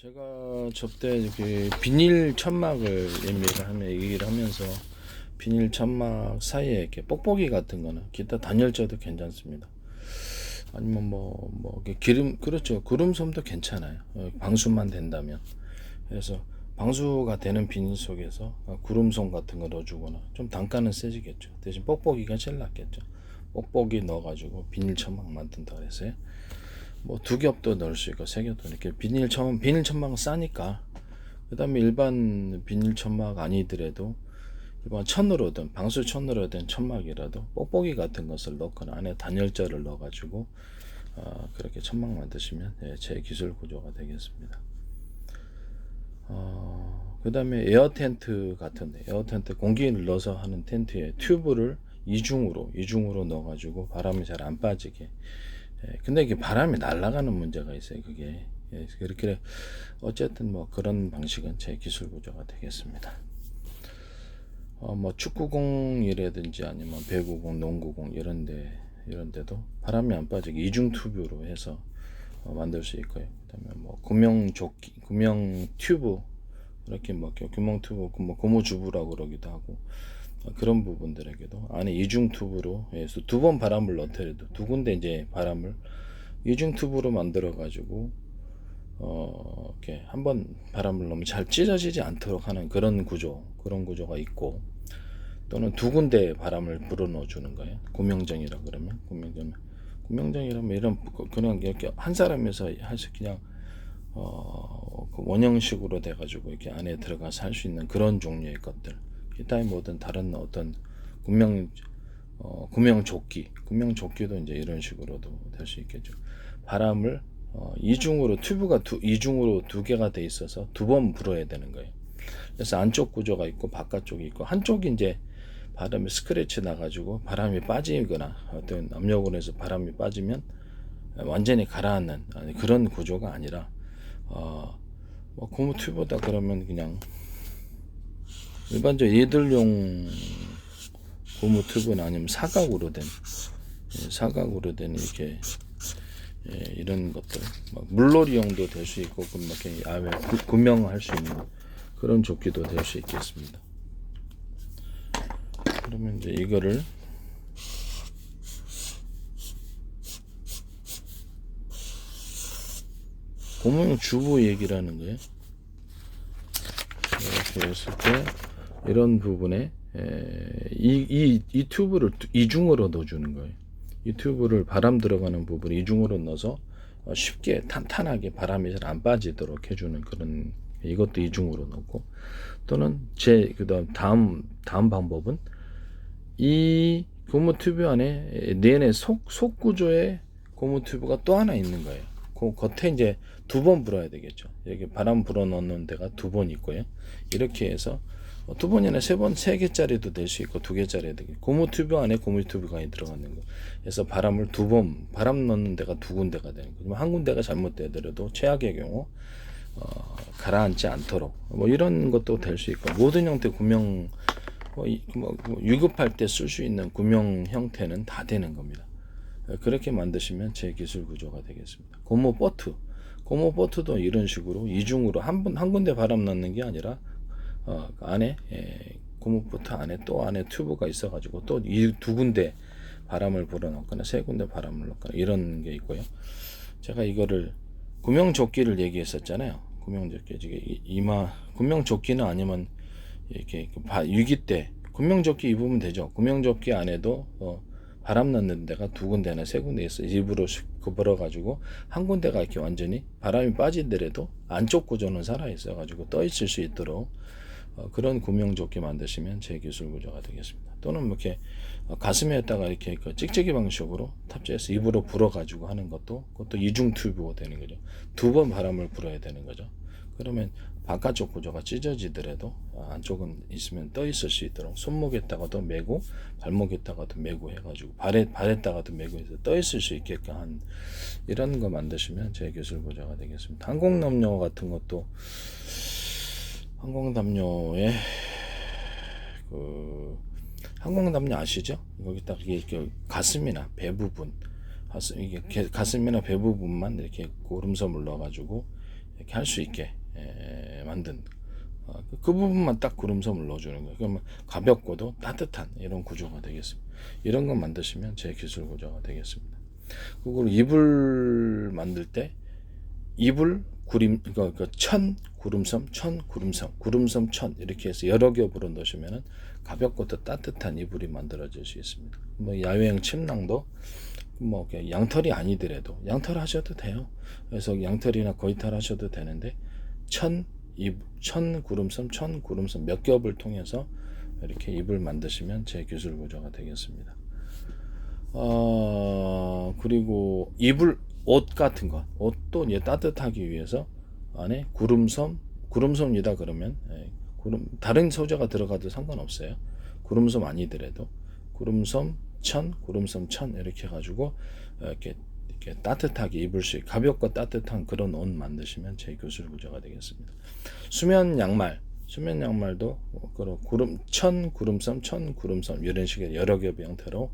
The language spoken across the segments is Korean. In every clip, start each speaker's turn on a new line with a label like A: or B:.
A: 제가 접대 이렇게 비닐 천막을 얘기를 하면서 비닐 천막 사이에 이렇게 뽁뽁이 같은 거나 기타 단열재도 괜찮습니다. 아니면 이렇게 그렇죠. 구름솜도 괜찮아요. 방수만 된다면. 그래서 방수가 되는 비닐 속에서 구름솜 같은 거 넣어주거나 좀 단가는 세지겠죠. 대신 뽁뽁이가 제일 낫겠죠. 뽁뽁이 넣어가지고 비닐 천막 만든다 그랬어요. 뭐 두 겹도 넣을 수 있고 세 겹도 이렇게 비닐 천막은 싸니까. 그다음에 일반 비닐 천막 아니더라도 일반 천으로든 방수 천으로 된 천막이라도 뽁뽁이 같은 것을 넣거나 안에 단열재를 넣어가지고 그렇게 천막 만드시면 제 기술 구조가 되겠습니다. 그다음에 에어 텐트 같은데 에어 텐트 공기를 넣어서 하는 텐트에 튜브를 이중으로 넣어가지고 바람이 잘 안 빠지게. 근데 이게 바람이 날아가는 문제가 있어요. 그게 그렇게 어쨌든 뭐 그런 방식은 제 기술 구조가 되겠습니다. 뭐 축구공이라든지 아니면 배구공, 농구공 이런 데도 바람이 안 빠지게 이중 튜브로 해서 만들 수 있고요. 그다음에 뭐 구명 튜브 이렇게 뭐 구명 튜브 뭐 고무주부라고 그러기도 하고 그런 부분들에게도 안에 이중 튜브로 해서 두 번 바람을 넣더라도 두 군데 이제 바람을 이중 튜브로 만들어 가지고 이렇게 한번 바람을 넣으면 잘 찢어지지 않도록 하는 그런 구조가 있고, 또는 두 군데 바람을 불어 넣어 주는 거예요. 구명정이라 그러면 구명정이라면 이런 그냥 이렇게 한 사람에서 할수 그냥 그 원형식으로 돼 가지고 이렇게 안에 들어가서 할 수 있는 그런 종류의 것들. 기타의 모든 다른 어떤 구명조끼도 이제 이런 식으로도 될 수 있겠죠. 바람을 이중으로 두 개가 돼 있어서 두 번 불어야 되는 거예요. 그래서 안쪽 구조가 있고 바깥쪽이 있고, 한쪽이 이제 바람이 스크래치 나가지고 바람이 빠지거나 어떤 압력으로 해서 바람이 빠지면 완전히 가라앉는 그런 구조가 아니라 뭐 고무 튜브다 그러면 그냥 일반적 얘들용 고무 튜브나 아니면 사각으로 된 이렇게 이런 것들 물놀이용도 될 수 있고 이렇게 야외 구명할 수 있는 그런 조끼도 될 수 있겠습니다. 그러면 이제 이거를 고무용 주부 얘기를 하는 거예요. 이렇게 했을 때 이런 부분에 이 튜브를 이중으로 넣어주는 거예요. 이 튜브를 바람 들어가는 부분을 이중으로 넣어서 쉽게 탄탄하게 바람이 잘 안 빠지도록 해주는 그런, 이것도 이중으로 넣고, 또는 다음 방법은 이 고무 튜브 안에 내내 속 구조의 고무 튜브가 또 하나 있는 거예요. 그 겉에 이제 두 번 불어야 되겠죠. 여기 바람 불어 넣는 데가 두 번 있고요. 이렇게 해서 두 번이나 세 번, 세 개짜리도 될 수 있고 두 개짜리도 되고, 고무 튜브 안에 고무 튜브가 들어가는 거. 그래서 바람을 바람 넣는 데가 두 군데가 되는 거죠. 한 군데가 잘못되더라도 최악의 경우 가라앉지 않도록 뭐 이런 것도 될 수 있고, 모든 형태 구명 유급할 때 쓸 수 있는 구명 형태는 다 되는 겁니다. 그렇게 만드시면 제 기술 구조가 되겠습니다. 고무 보트도 이런 식으로 이중으로 한 군데 바람 넣는 게 아니라 안에 고무 보트 안에 또 안에 튜브가 있어가지고 또 이 두 군데 바람을 불어넣거나 세 군데 바람을 넣거나 이런 게 있고요. 제가 이거를 구명조끼를 얘기했었잖아요. 구명조끼는 아니면 이렇게 위기 때 구명조끼 입으면 되죠. 구명조끼 안에도 바람 넣는 데가 두 군데나 세 군데 있어. 일부러 굽어러 가지고 한 군데가 이렇게 완전히 바람이 빠지더라도 안쪽 구조는 살아 있어 가지고 떠 있을 수 있도록 그런 구명조끼 만드시면 제 기술 구조가 되겠습니다. 또는 이렇게 가슴에다가 이렇게 찍찍이 방식으로 탑재해서 입으로 불어 가지고 하는 그것도 이중 튜브가 되는 거죠. 두 번 바람을 불어야 되는 거죠. 그러면 바깥쪽 구조가 찢어지더라도 안쪽은 있으면 떠 있을 수 있도록 손목에다가도 메고 발목에다가도 메고 해가지고 발에다가도 메고 해서 떠 있을 수 있게끔 한 이런 거 만드시면 제 기술 구조가 되겠습니다. 항공담요 같은 것도 항공담요에 항공담요 아시죠? 여기다가 이렇게 가슴이나 배 부분만 이렇게 고름섬을 넣어가지고 이렇게 할 수 있게 만든 그 부분만 딱 구름섬을 넣어주는 거예요. 그러면 가볍고도 따뜻한 이런 구조가 되겠습니다. 이런 거 만드시면 제 기술 구조가 되겠습니다. 그리고 이불 만들 때 이불 구림 천 구름섬 천 구름섬 구름섬 천 이렇게 해서 여러 겹으로 넣으시면은 가볍고 또 따뜻한 이불이 만들어질 수 있습니다. 뭐 야외형 침낭도 뭐 양털이 아니더라도 양털 하셔도 돼요. 그래서 양털이나 거위털 하셔도 되는데 천 구름섬 천 구름섬 몇 겹을 통해서 이렇게 이불 만드시면 제 기술 구조가 되겠습니다. 그리고 이불 옷 같은 것 옷도 이제 따뜻하기 위해서 안에 구름섬이다 그러면 다른 소재가 들어가도 상관없어요. 구름섬 아니더라도 구름섬 천 이렇게 해가지고 이렇게 따뜻하게 입을 수 있게 가볍고 따뜻한 그런 옷 만드시면 제 기술 구조가 되겠습니다. 수면 양말도 천 구름섬 이런 식의 여러 겹의 형태로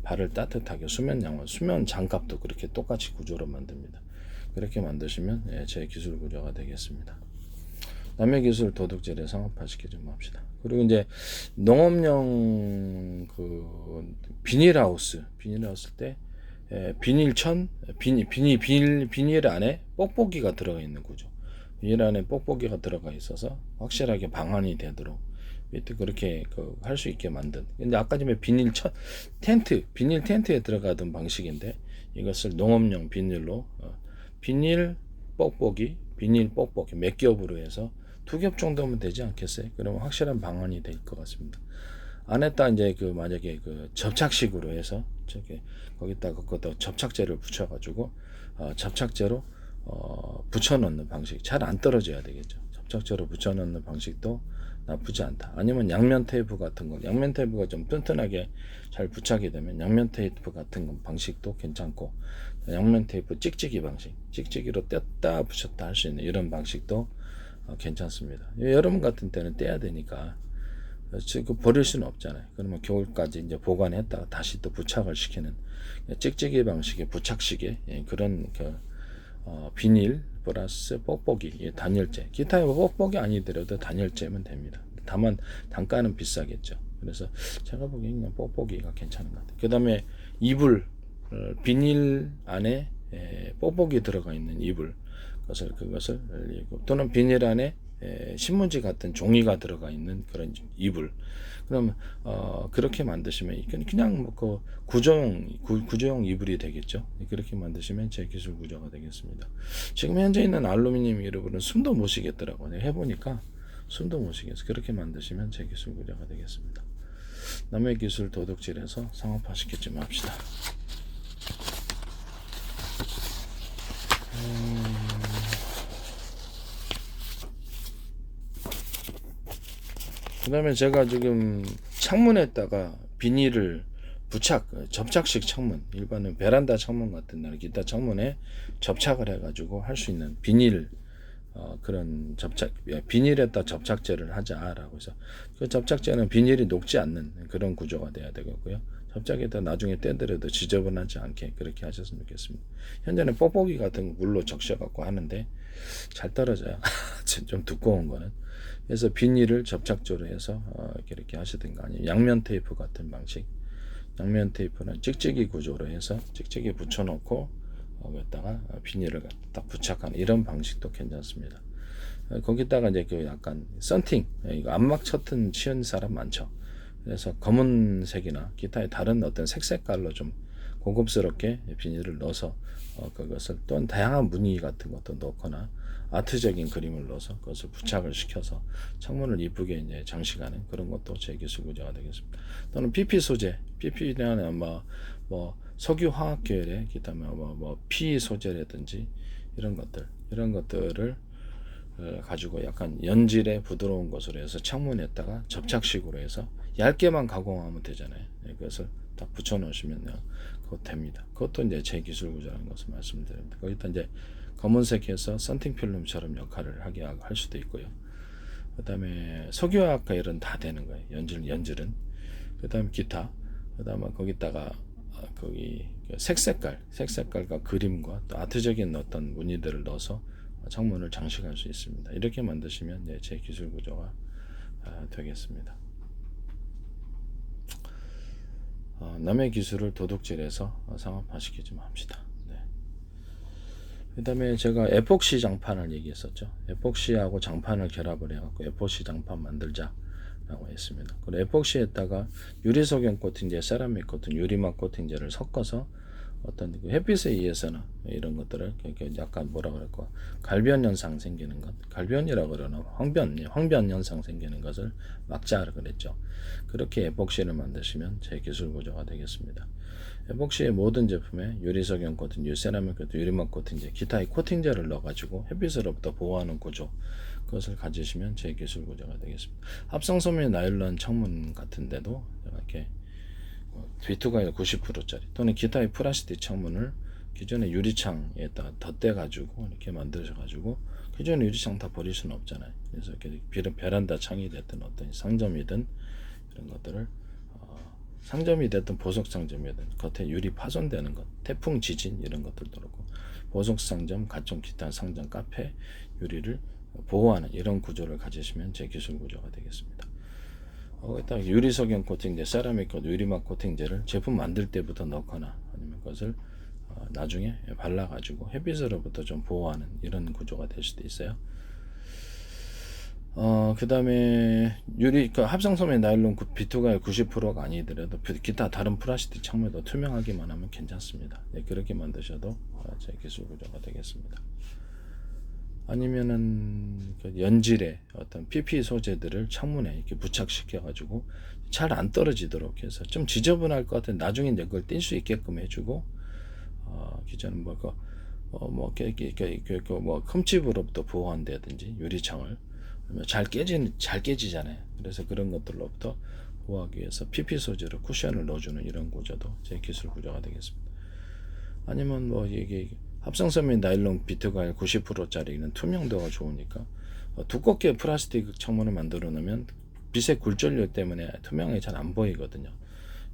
A: 발을 따뜻하게 수면 양말, 수면 장갑도 그렇게 똑같이 구조로 만듭니다. 그렇게 만드시면 제 기술 구조가 되겠습니다. 남의 기술 도둑질에 상업화시키지 맙시다. 그리고 이제 농업용 그 비닐하우스 때 비닐 안에 뽁뽁이가 들어가 있는 구조. 비닐 안에 뽁뽁이가 들어가 있어서 확실하게 방한이 되도록 밑에 그렇게 할 수 있게 만든. 근데 아까 전에 비닐 텐트에 들어가던 방식인데 이것을 농업용 비닐로 비닐 뽁뽁이 몇 겹으로 해서 2겹 정도면 되지 않겠어요? 그러면 확실한 방안이 될 것 같습니다. 안에다 이제 만약에 접착식으로 해서 거기다가 접착제를 붙여가지고 접착제로 붙여넣는 방식 잘 안 떨어져야 되겠죠. 접착제로 붙여넣는 방식도 나쁘지 않다. 아니면 양면 테이프 같은 거, 양면 테이프가 좀 튼튼하게 잘 부착이 되면 양면 테이프 같은 방식도 괜찮고, 양면 테이프 찍찍이 방식, 찍찍이로 뗐다 붙였다 할 수 있는 이런 방식도 괜찮습니다. 여름 같은 때는 떼야 되니까 버릴 수는 없잖아요. 그러면 겨울까지 이제 보관했다가 다시 또 부착을 시키는 찍찍이 방식의 부착식의 그런 비닐 플러스 뽁뽁이 단열재, 기타의 뽁뽁이 아니더라도 단열재면 됩니다. 다만 단가는 비싸겠죠. 그래서 제가 보기에는 그냥 뽁뽁이가 괜찮은 것 같아요. 그 다음에 이불, 비닐 안에 뽁뽁이 들어가 있는 이불, 그것을 또는 비닐 안에 신문지 같은 종이가 들어가 있는 그런 이불. 그럼 그렇게 만드시면 이건 그냥 뭐 구조용 이불이 되겠죠. 그렇게 만드시면 제 기술 구조가 되겠습니다. 지금 현재 있는 알루미늄 이불은 숨도 못 쉬겠더라고요. 해보니까 숨도 못 쉬겠어요. 그렇게 만드시면 제 기술 구조가 되겠습니다. 남의 기술 도둑질해서 상업화시키지 맙시다. 그 다음에 제가 지금 창문에다가 비닐을 접착식 창문, 일반은 베란다 창문 같은 날 기타 창문에 접착을 해가지고 할 수 있는 비닐, 그런 비닐에다 접착제를 하자라고 해서 그 접착제는 비닐이 녹지 않는 그런 구조가 돼야 되겠고요. 접착에다 나중에 떼더라도 지저분하지 않게 그렇게 하셨으면 좋겠습니다. 현재는 뽁뽁이 같은 거 물로 적셔갖고 하는데 잘 떨어져요. 좀 두꺼운 거는. 그래서 비닐을 접착제로 해서 이렇게 하시든가, 아니면 양면 테이프 같은 방식, 양면 테이프는 찍찍이 구조로 해서 찍찍이 붙여놓고 거기다가 비닐을 딱 부착하는 이런 방식도 괜찮습니다. 거기다가 이제 약간 썬팅, 이거 안막 처튼 치는 사람 많죠. 그래서 검은색이나 기타의 다른 어떤 색깔로 좀 고급스럽게 비닐을 넣어서 그것을 또는 다양한 무늬 같은 것도 넣거나 아트적인 그림을 넣어서 그것을 부착을 시켜서 창문을 이쁘게 이제 장식하는 그런 것도 제 기술 구조가 되겠습니다. 또는 PP 소재, PP는 뭐 석유 화학 계열의 기타 뭐 P 소재라든지 이런 것들을 가지고 약간 연질의 부드러운 것으로 해서 창문에다가 접착식으로 해서 얇게만 가공하면 되잖아요. 그것을 딱 붙여 놓으시면 그거 됩니다. 그것도 이제 제 기술 구조라는 것을 말씀드립니다. 거기다 이제 검은색해서 썬팅 필름처럼 역할을 하게 할 수도 있고요. 그 다음에 석유화학 계열은 다 되는 거예요. 연질은. 그 다음에 기타. 그 다음에 거기다가 거기 색깔과 그림과 또 아트적인 어떤 무늬들을 넣어서 창문을 장식할 수 있습니다. 이렇게 만드시면 제 기술 구조가 되겠습니다. 남의 기술을 도둑질해서 상업화시키지 맙시다. 네. 그 다음에 제가 에폭시 장판을 얘기했었죠. 에폭시하고 장판을 결합을 해갖고 에폭시 장판 만들자 라고 했습니다. 그리고 에폭시에다가 유리 석영 코팅제, 세라믹 코팅, 유리막 코팅제를 섞어서 어떤 그 햇빛에 의해서는 이런 것들을 약간 뭐라 그럴까, 갈변 현상 생기는 것, 갈변이라 그러나 황변 현상 생기는 것을 막자라 그랬죠. 그렇게 에폭시를 만드시면 제 기술 구조가 되겠습니다. 에폭시의 모든 제품에 유리석영 코팅, 세라믹 코팅, 유리막 코팅제, 기타의 코팅제를 넣어가지고 햇빛으로부터 보호하는 구조, 그것을 가지시면 제 기술 구조가 되겠습니다. 합성섬유 나일론 창문 같은데도 이렇게 비투가일 90%짜리 또는 기타의 플라스틱 창문을 기존의 유리창에다 덧대가지고 이렇게 만드셔가지고, 기존의 유리창 다 버릴 수는 없잖아요. 그래서 이렇게 베란다 창이 됐든 어떤 상점이든 이런 것들을 상점이 됐든 보석 상점이든 겉에 유리 파손되는 것, 태풍, 지진 이런 것들도 그렇고, 보석 상점, 각종 기타 상점, 카페 유리를 보호하는 이런 구조를 가지시면 제 기술 구조가 되겠습니다. 딱 유리 석영 코팅제, 세라믹 코팅, 유리막 코팅제를 제품 만들 때부터 넣거나 아니면 그것을 나중에 발라가지고 햇빛으로부터 좀 보호하는 이런 구조가 될 수도 있어요. 그 다음에 합성섬유 나일론 비투가일 90%가 아니더라도 기타 다른 플라스틱 창문도 투명하기만 하면 괜찮습니다. 네, 그렇게 만드셔도 제 기술 구조가 되겠습니다. 아니면은 연질의 어떤 PP 소재들을 창문에 이렇게 부착시켜 가지고 잘 안 떨어지도록 해서, 좀 지저분할 것 같은 나중에 이제 그걸 뗄 수 있게끔 해주고, 기존은 흠집으로부터 보호한다든지 유리창을 잘 깨지잖아요. 그래서 그런 것들로부터 보호하기 위해서 PP 소재로 쿠션을 넣어주는 이런 구조도 제 기술 구조가 되겠습니다. 아니면 이게 합성섬유 나일론 비투가일 90%짜리는 투명도가 좋으니까 두껍게 플라스틱 창문을 만들어 놓으면 빛의 굴절력 때문에 투명하게 잘 안 보이거든요.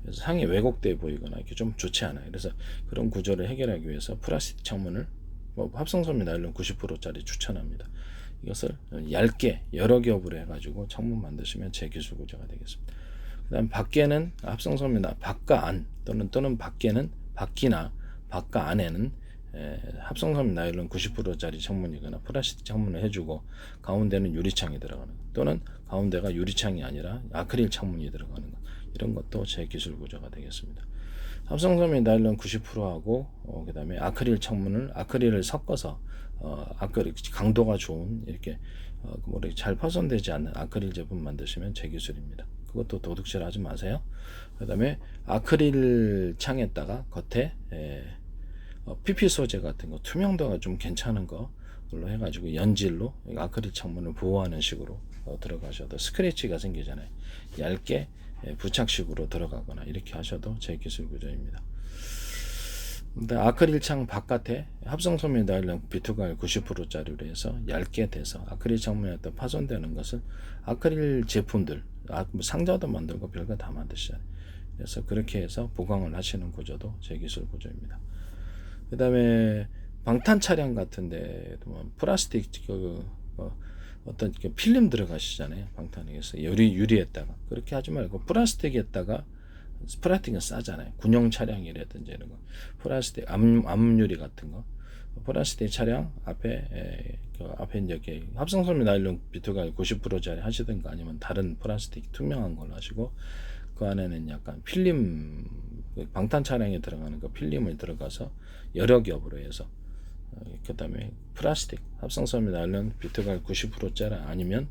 A: 그래서 상이 왜곡돼 보이거나 이렇게 좀 좋지 않아요. 그래서 그런 구조를 해결하기 위해서 플라스틱 창문을 합성섬유 나일론 90%짜리 추천합니다. 이것을 얇게 여러 겹으로 해가지고 창문 만드시면 제 기술 구조가 되겠습니다. 그 다음 밖에는 합성섬유 밖과 안 또는 밖에는 밖이나 밖과 안에는 합성섬유 나일론 90%짜리 창문이거나 플라스틱 창문을 해주고, 가운데는 유리창이 들어가는 것, 또는 가운데가 유리창이 아니라 아크릴 창문이 들어가는 것, 이런 것도 제 기술 구조가 되겠습니다. 합성섬유 나일론 90%하고 그 다음에 아크릴을 섞어서 아크릴 강도가 좋은 이렇게 잘 파손되지 않는 아크릴 제품 만드시면 제 기술입니다. 그것도 도둑질 하지 마세요. 그 다음에 아크릴 창에다가 겉에 PP 소재 같은 거, 투명도가 좀 괜찮은 걸로 해가지고 연질로 아크릴 창문을 보호하는 식으로 들어가셔도 스크래치가 생기잖아요. 얇게 부착식으로 들어가거나 이렇게 하셔도 제 기술 구조입니다. 아크릴 창 바깥에 합성섬유 나일론 비투가일 90%짜리로 해서 얇게 돼서 아크릴 창문에 파손되는 것을 아크릴 제품들, 상자도 만들고 별거 다 만드시잖아요. 그래서 그렇게 해서 보강을 하시는 구조도 제 기술 구조입니다. 그 다음에 방탄 차량 같은데 플라스틱 어떤 필름 들어가시잖아요. 방탄에서 유리에다가 그렇게 하지 말고 플라스틱은 싸잖아요. 군용 차량이라든지 이런 거, 플라스틱 암유리 같은 거, 플라스틱 차량 앞에 이제 합성섬유 나일론 비투가일 90%짜리 하시든가 아니면 다른 플라스틱 투명한 걸로 하시고, 그 안에는 약간 필름, 방탄 차량에 들어가는 거 필름을 들어가서 여러 겹으로 해서, 그 다음에 플라스틱 합성섬유 나일론 비투가일 90%짜리 아니면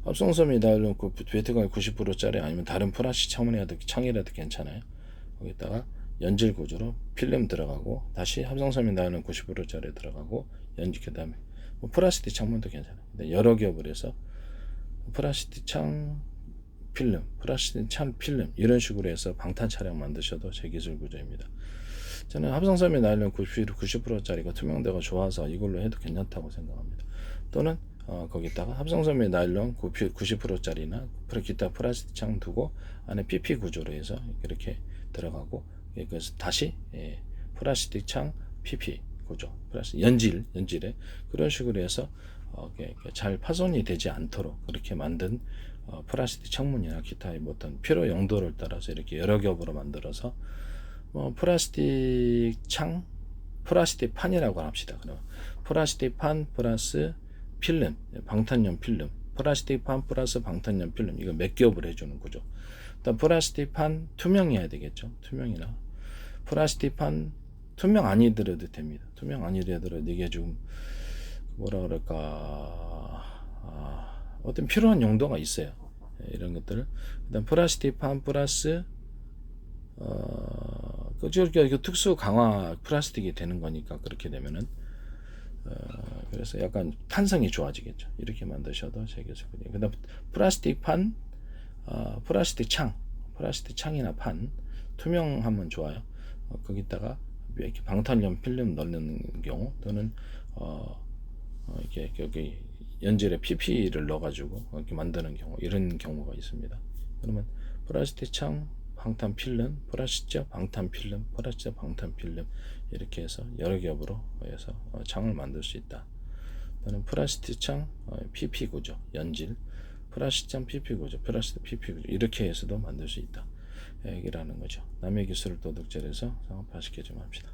A: 합성섬유 나일론 비투가일 90%짜리 아니면 다른 플라스틱 창이라도 괜찮아요. 거기다가 연질 구조로 필름 들어가고 다시 합성섬유 나일론 90%짜리 들어가고 그 다음에 플라스틱 창문도 괜찮아요. 여러 겹을 해서 플라스틱 창 필름, 플라스틱 창 필름 이런 식으로 해서 방탄 차량 만드셔도 제 기술 구조입니다. 저는 합성섬유 나일론 90%짜리가 투명도가 좋아서 이걸로 해도 괜찮다고 생각합니다. 또는 거기다가 합성섬유 나일론 90%짜리나 기타 플라스틱 창 두고 안에 PP 구조로 해서 이렇게 들어가고 그래서 다시 플라스틱 창 PP 구조, 플러스 연질에 그런 식으로 해서 이렇게 잘 파손이 되지 않도록 그렇게 만든 플라스틱 창문이나 기타의 어떤 필요 용도를 따라서 이렇게 여러 겹으로 만들어서 플라스틱 창, 플라스틱 판이라고 합시다. 그러면 플라스틱 판 플러스 필름, 방탄용 필름, 플라스틱 판 플러스 방탄용 필름, 이거 몇 겹을 해주는 구조. 일단 플라스틱 판 투명해야 되겠죠. 투명이나 플라스틱 판 투명 아니더라도 됩니다. 투명 아니더라도 이게 좀 뭐라 그럴까, 어떤 필요한 용도가 있어요. 이런 것들을 일단 플라스틱 판 플러스 그 특수 강화 플라스틱이 되는 거니까 그렇게 되면은 그래서 약간 탄성이 좋아지겠죠. 이렇게 만드셔도 되겠습니다. 그다음 플라스틱 판, 플라스틱 창이나 판 투명하면 좋아요. 거기다가 이렇게 방탄용 필름 넣는 경우 또는 이렇게 여기 연질에 PP를 넣어가지고 이렇게 만드는 경우 이런 경우가 있습니다. 그러면 플라스틱 창 방탄 필름, 플라스틱 방탄 필름, 플라스틱 방탄 필름 이렇게 해서 여러 겹으로 해서 창을 만들 수 있다. 또는 플라스틱 창 PP 구조, 연질, 플라스틱 창 PP 구조, 플라스틱 PP 구조 이렇게 해서도 만들 수 있다. 얘기라는 거죠. 남의 기술을 도둑질해서 상업화시키지 맙시다.